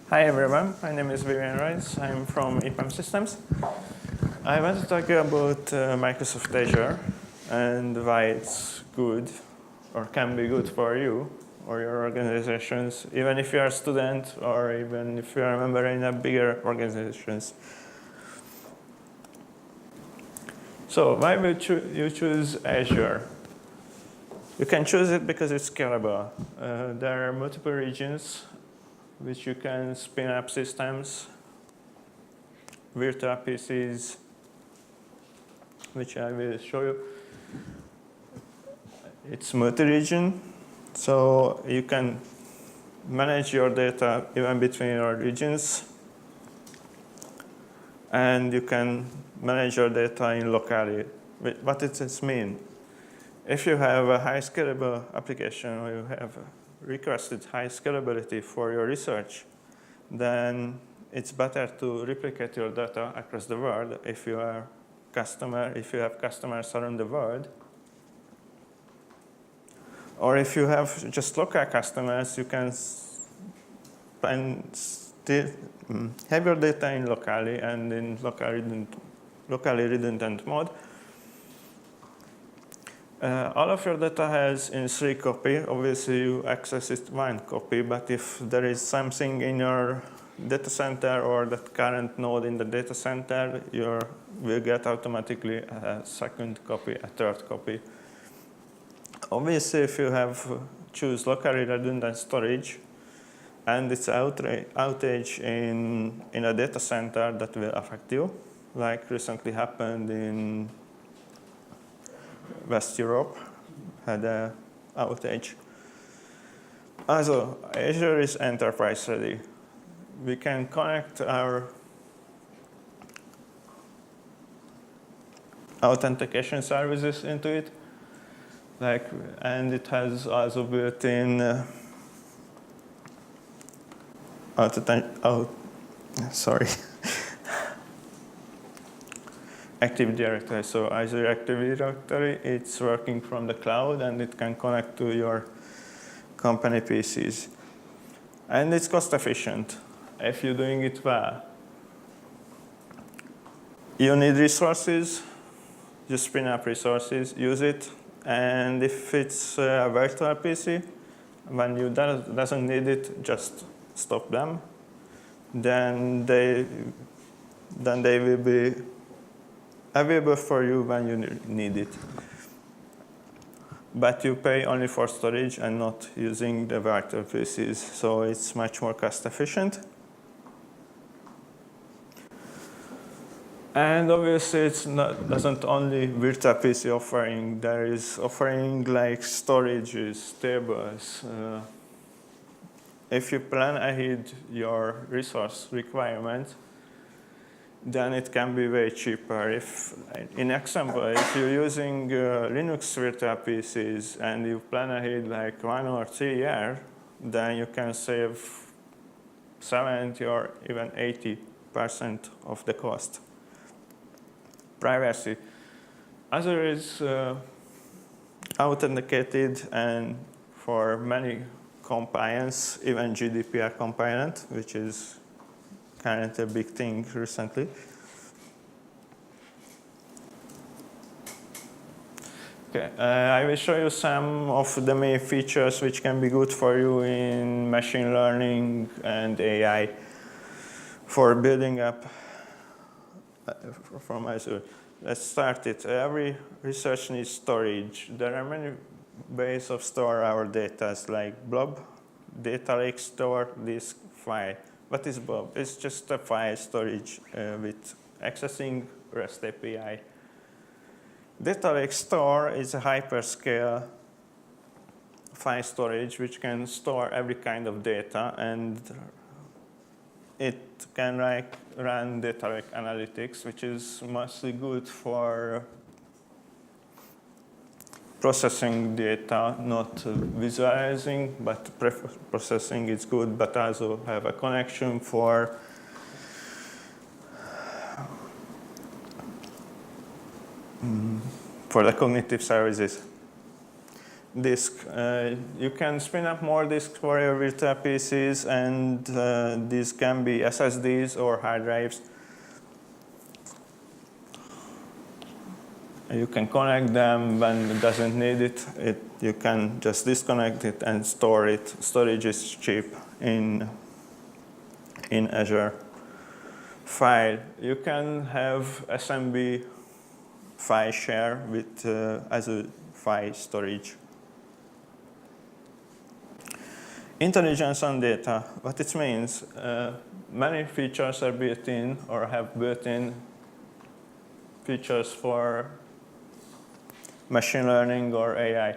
Hi everyone, my name is Vivien Rajz. I'm from EPAM Systems. I want to talk about Microsoft Azure and why it's good or can be good for you or your organizations, even if you're a student or even if you're a member in a bigger organizations. So why would you choose Azure? You can choose it because it's scalable. There are multiple regions which you can spin up systems, virtual PCs, which I will show you. It's multi-region, so you can manage your data even between your regions, and you can manage your data in locally. What does this mean? If you have a high scalable application or you have requested high scalability for your research, then it's better to replicate your data across the world if you have customers around the world. Or if you have just local customers, you can still have your data in locally and in locally redundant mode. All of your data has in 3 copies. Obviously, you access it 1 copy, but if there is something in your data center or that current node in the data center, you will get automatically a 2nd copy, a 3rd copy. Obviously, if you choose locally redundant storage, and it's outage in a data center, that will affect you, like recently happened in West Europe, had an outage. Also, Azure is enterprise ready. We can connect our authentication services into it, and it has also built-in Active Directory. So Azure Active Directory, it's working from the cloud and it can connect to your company PCs. And it's cost efficient if you're doing it well. You need resources, you spin up resources, use it. And if it's a virtual PC, when you doesn't need it, just stop them. Then they will be available for you when you need it. But you pay only for storage and not using the virtual PCs, so it's much more cost efficient. And obviously, doesn't only virtual PC offering. There is offering like storages, tables. If you plan ahead your resource requirements, then it can be way cheaper. In example, if you're using Linux virtual PCs and you plan ahead like 1 or 3 years, then you can save 70 or even 80% of the cost. Privacy. Azure is authenticated and for many compliance, even GDPR compliant, which is kind of a big thing recently. Okay, I will show you some of the main features which can be good for you in machine learning and AI for building up from Azure. Let's start it. Every research needs storage. There are many ways of store our data, like blob, data lake store, disk, file. What is blob? It's just a file storage with accessing REST API. Data lake store is a hyperscale file storage which can store every kind of data, and it can run data lake analytics, which is mostly good for processing data, not visualizing, but processing is good, but also have a connection for the cognitive services. disk. You can spin up more disks for your virtual PCs, and these can be SSDs or hard drives. You can connect them when it doesn't need it. You can just disconnect it and store it. Storage is cheap in Azure. File. You can have SMB file share with Azure file storage. Intelligence on data. What it means, many features are built in or have built-in features for machine learning or AI.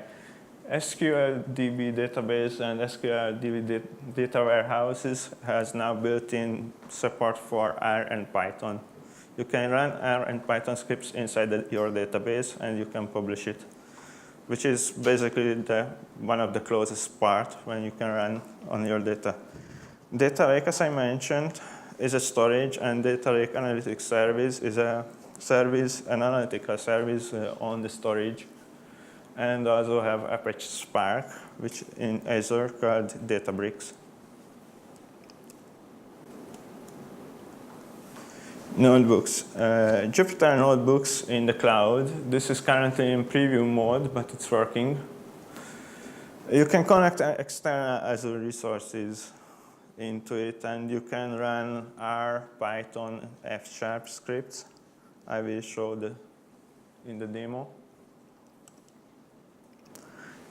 SQLDB database and SQLDB data warehouses has now built-in support for R and Python. You can run R and Python scripts inside your database, and you can publish it, which is basically one of the closest part when you can run on your data. Data Lake, as I mentioned, is a storage, and Data Lake Analytics Service is an analytical service on the storage, and also have Apache Spark, which in Azure called Databricks. Notebooks. Jupyter Notebooks in the cloud. This is currently in preview mode, but it's working. You can connect external Azure resources into it, and you can run R, Python, F# scripts. I will show in the demo.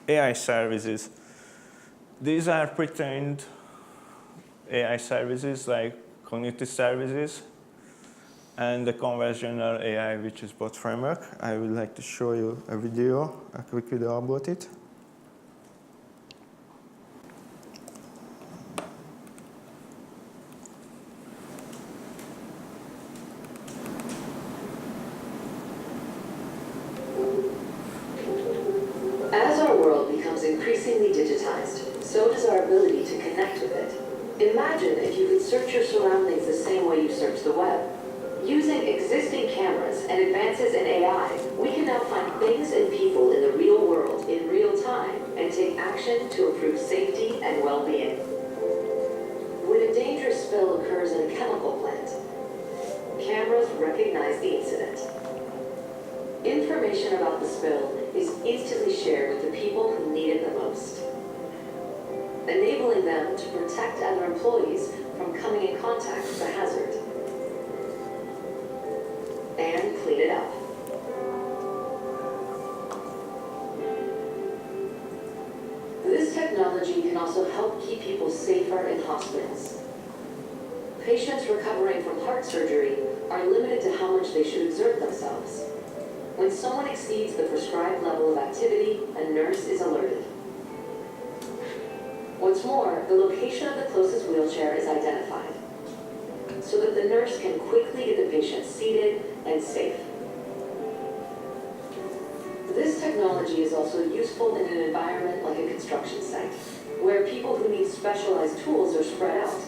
AI services. These are pre-trained AI services like cognitive services and the conversational AI, which is bot framework. I would like to show you a quick video about it. As our world becomes increasingly digitized, so does our ability to connect with it. Imagine if you could search your surroundings the same way you search the web. Using existing cameras and advances in AI, we can now find things and people in the real world in real time and take action to improve safety and well-being. When a dangerous spill occurs in a chemical plant, cameras recognize the incident. Information about the spill is instantly shared with the people who need it the most, enabling them to protect other employees from coming in contact with the hazard and clean it up. This technology can also help keep people safer in hospitals. Patients recovering from heart surgery are limited to how much they should exert themselves. When someone exceeds the prescribed level of activity, a nurse is alerted. What's more, the location of the closest wheelchair is identified, so that the nurse can quickly get the patient seated and safe. This technology is also useful in an environment like a construction site, where people who need specialized tools are spread out,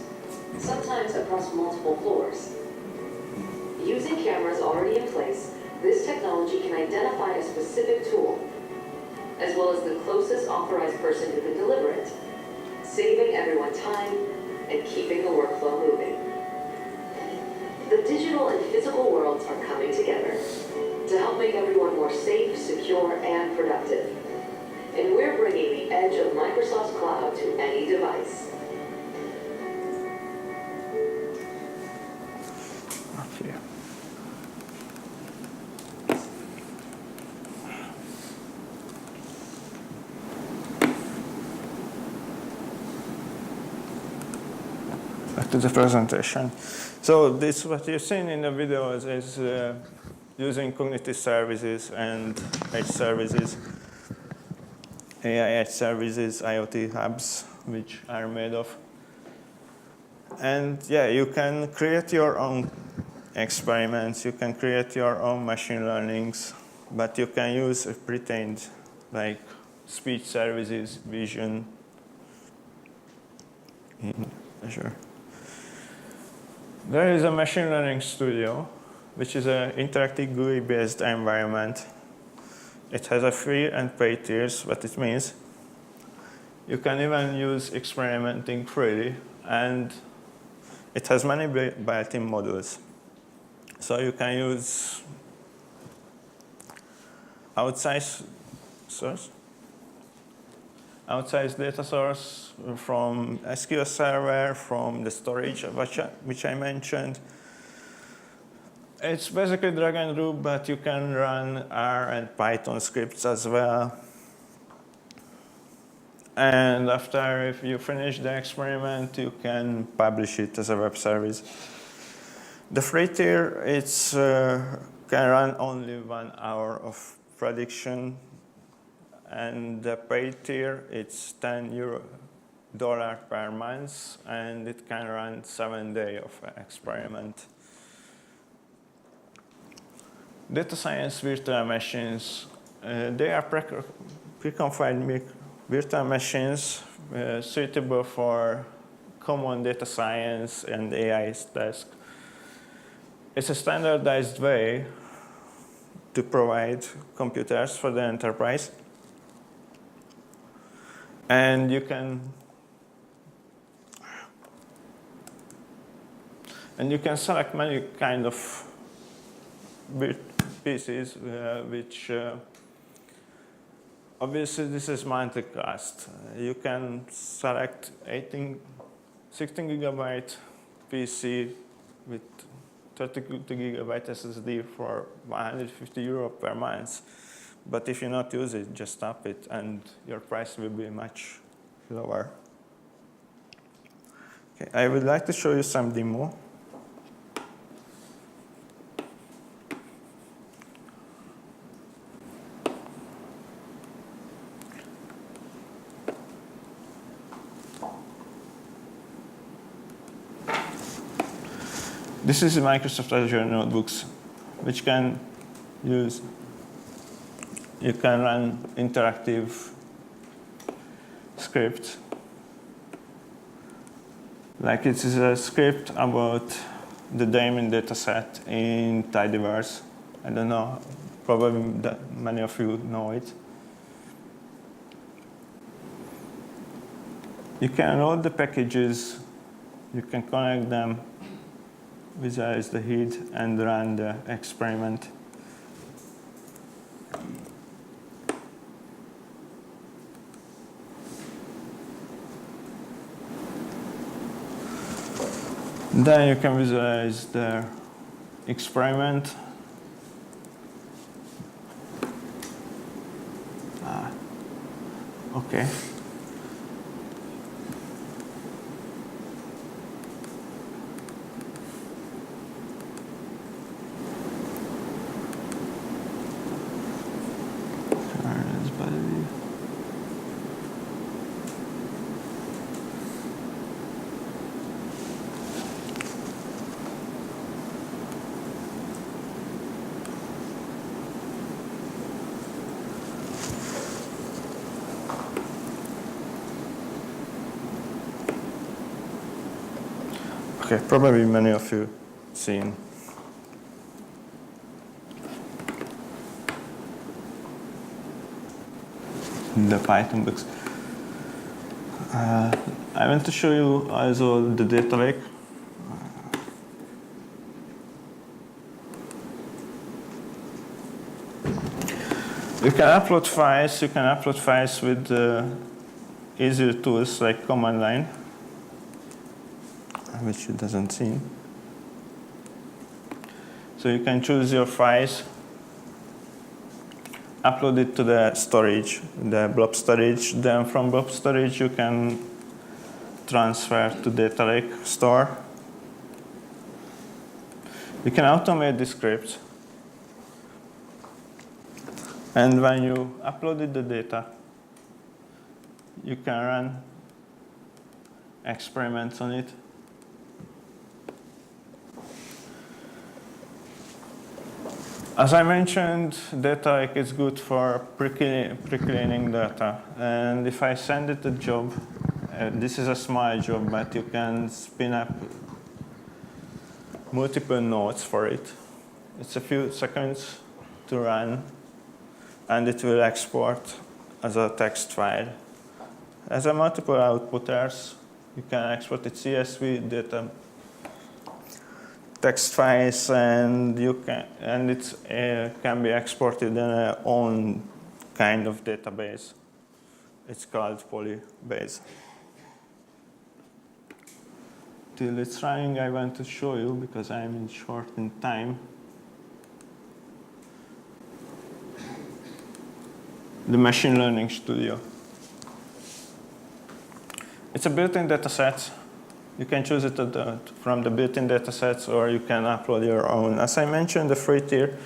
sometimes across multiple floors. Using cameras already in place, this technology can identify a specific tool, as well as the closest authorized person who can deliver it, saving everyone time and keeping the workflow moving. The digital and physical worlds are coming together to help make everyone more safe, secure, and productive. And we're bringing the edge of Microsoft's cloud to any device. Okay. Back to the presentation. So this, what you've seen in the videos is using cognitive services and edge services, AI edge services, IoT hubs, which are made of. And yeah, you can create your own experiments, you can create your own machine learnings, but you can use pre-trained like speech services, vision in Azure. There is a machine learning studio, which is an interactive GUI-based environment. It has a free and paid tiers. What it means, you can even use experimenting freely, and it has many built-in modules. So you can use outside data source from SQL Server, from the storage which I mentioned. It's basically drag and drop, but you can run R and Python scripts as well. And after, if you finish the experiment, you can publish it as a web service. The free tier, it's can run only 1 hour of prediction, and the paid tier, it's $10 per month, and it can run 7 days of experiment. Data science virtual machines, they are preconfigured virtual machines suitable for common data science and AI tasks. It's a standardized way to provide computers for the enterprise. And you can select many kind of pieces, which obviously this is multicast. You can select 16 gigabyte PC with 32 gigabyte SSD for €150 per month. But if you not use it, just stop it, and your price will be much lower. Okay, I would like to show you some demo. This is Microsoft Azure notebooks, which can use. You can run interactive scripts. Like it is a script about the daemon dataset in tidyverse. I don't know, probably many of you know it. You can load the packages, you can connect them, visualize the head, and run the experiment. Then you can visualize the experiment. Okay. Okay, probably many of you seen. The Python books. I want to show you also the data lake. You can upload files. You can upload files with easier tools like command line, which it doesn't seem. So you can choose your files, upload it to the storage, the blob storage. Then from blob storage, you can transfer to data lake store. You can automate the scripts. And when you uploaded the data, you can run experiments on it. As I mentioned, data lake is good for pre-cleaning data. And if I send it a job, this is a small job, but you can spin up multiple nodes for it. It's a few seconds to run. and it will export as a text file. As a multiple outputters, you can export it CSV data, text files, and it can be exported in a own kind of database. It's called Polybase. Till it's running, I want to show you, because I'm short in time, the Machine Learning Studio. It's a built-in dataset. You can choose it from the built-in datasets, or you can upload your own. As I mentioned, the free tier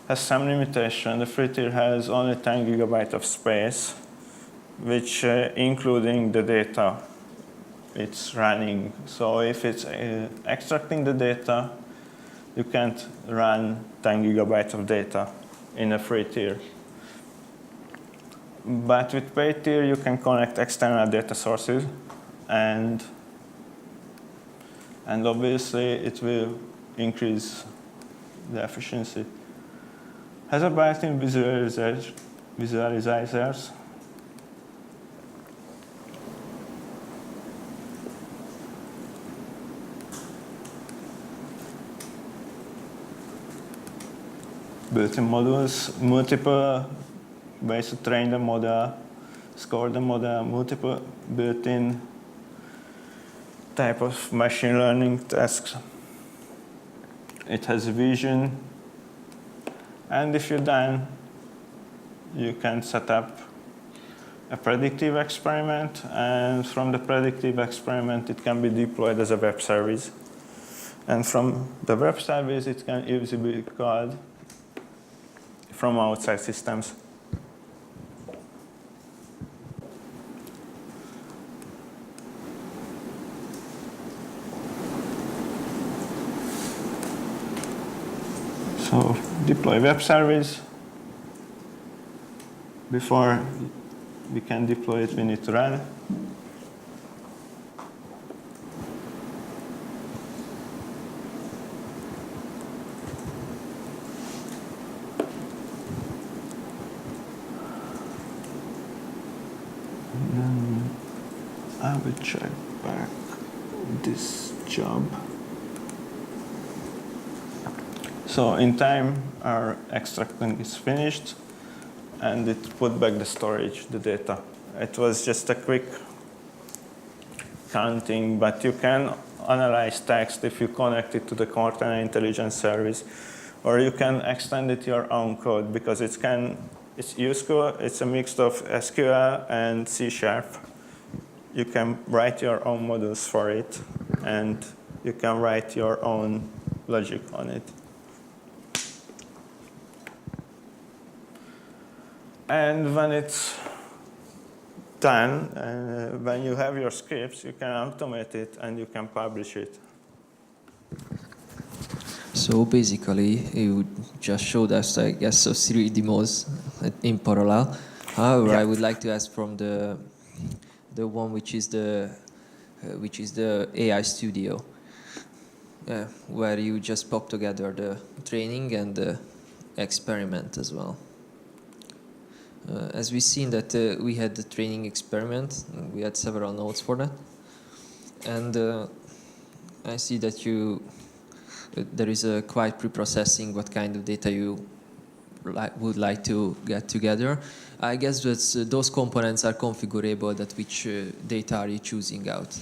has some limitation. The free tier has only 10 gigabytes of space, which including the data it's running. So if it's extracting the data, you can't run 10 gigabytes of data in a free tier. But with paid tier, you can connect external data sources, and obviously it will increase the efficiency. Has a built-in visualizers. Built-in models, multiple ways to train the model, score the model, multiple built-in type of machine learning tasks. It has vision, and if you're done, you can set up a predictive experiment, and from the predictive experiment, it can be deployed as a web service. And from the web service, it can easily be called from outside systems. So deploy web service. Before we can deploy it, we need to run. I will check back this job. So in time, our extracting is finished, and it put back the storage, the data. It was just a quick counting, but you can analyze text if you connect it to the Cortana intelligence service, or you can extend it your own code, because it's useful. It's a mix of SQL and C#. You can write your own models for it, and you can write your own logic on it. And when it's done, when you have your scripts, you can automate it and you can publish it. So basically, you just showed us, I guess, so 3 demos in parallel. However, yeah. I would like to ask from the one which is the AI studio, where you just pop together the training and the experiment as well. As we've seen that we had the training experiment, we had several nodes for that, and I see that there is a quite pre-processing what kind of data you would like to get together. I guess that those components are configurable. That which data are you choosing out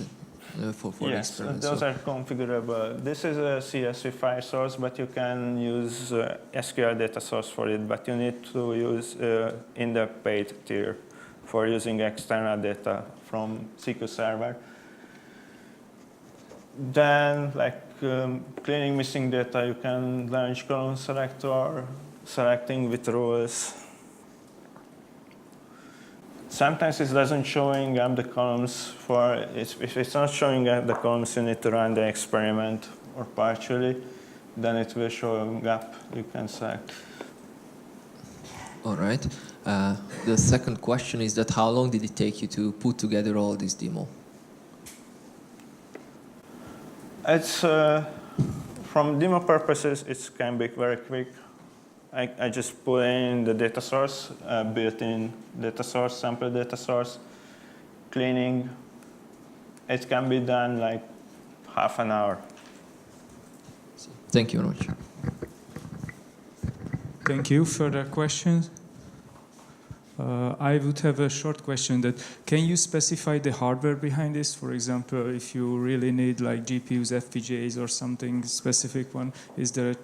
for yes, experiments? Those are configurable. This is a CSV file source, but you can use SQL data source for it. But you need to use in the paid tier for using external data from SQL Server. Then, cleaning missing data, you can launch column selector, selecting with rules. Sometimes it doesn't showing up the columns if it's not showing up the columns, you need to run the experiment or partially, then it will show up, you can select. All right. The second question is that how long did it take you to put together all this demo? It's, from demo purposes, it can be very quick. I just put in the data source, built-in data source, sample data source, cleaning. It can be done like half an hour. Thank you very much. Thank you. Further questions? I would have a short question that can you specify the hardware behind this? For example, if you really need like GPUs, FPGAs or something specific one, is there a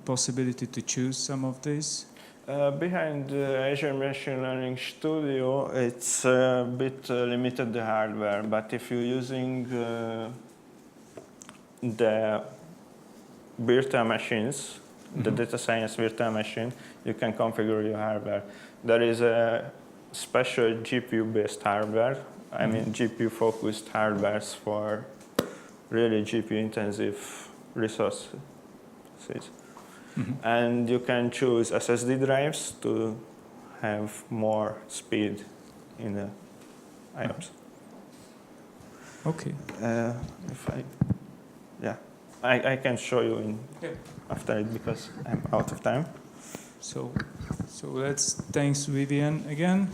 possibility to choose some of these? Behind the Azure Machine Learning Studio, it's a bit limited the hardware, but if you're using the virtual machines, the data science virtual machine, you can configure your hardware. There is a special GPU-based hardware, I mean GPU-focused hardwares for really GPU-intensive resources. And you can choose SSD drives to have more speed in the IOPS. Okay. I can show you after it because I'm out of time. So let's thanks Vivien again.